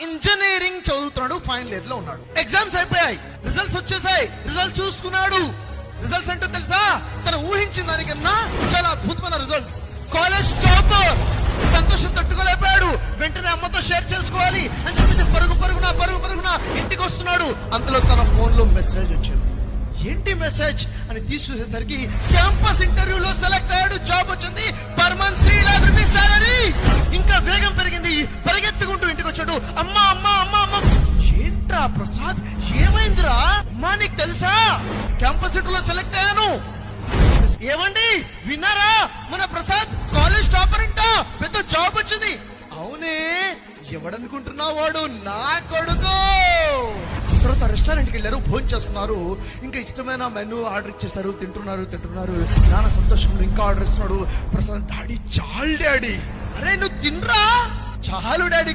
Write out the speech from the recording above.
Engineering చదువుతున్నాడు, final year లో ఉన్నాడు. ఎగ్జామ్స్ అయిపోయాయి, రిజల్ట్స్ వచ్చేసాయి. రిజల్ట్ చూసుకున్నాడు. రిజల్ట్స్ అంటే తెలుసా, తను ఊహించిన దానికన్నా చాలా అద్భుతమైన రిజల్ట్స్. College topper. సంతోషం తట్టుకోలేకపోయాడు. వెంటనే అమ్మతో షేర్ చేసుకోవాలి అని చెప్పేసి పరుగున ఇంటికి వస్తున్నాడు. అంతలో తన ఫోన్ లో మెసేజ్ వచ్చింది. ఏంటి మెసేజ్ అని తీసి చూసేసరికి క్యాంపస్ ఇంటర్వ్యూలో సెలెక్ట్ అయ్యాడు, జాబ్ వచ్చింది, per month 3 lakh rupees salary. ఇంకా వేగం పెరిగింది. పరిగెత్తుకుంటూ ఇంటికి వచ్చాడు. అమ్మా ఏంట్రా ప్రసాద్, ఏమైందిరా? అమ్మా నీకు తెలుసా, క్యాంపస్ ఇంటర్వ్యూలో సెలెక్ట్ అయ్యాను. ఏమండి విన్నారా, మన ప్రసాద్ కాలేజ్ టాపర్ అంట, పెద్ద జాబ్ వచ్చింది. అవునే, ఎవడనుకుంటున్నావు, వాడు నా కొడుకు. తర్వాత రెస్టారెంట్ కి వెళ్ళారు, భోజనం చేస్తున్నారు. ఇంకా ఇష్టమైన మెనూ ఆర్డర్ ఇచ్చేసారు. తింటున్నారు. నాన్న సంతోషంలో ఇంకా ఆర్డర్ ఇస్తున్నాడు. ప్రసాద్, డాడీ చాలు డాడీ. అరే నువ్వు తినరా. చాలు డాడీ.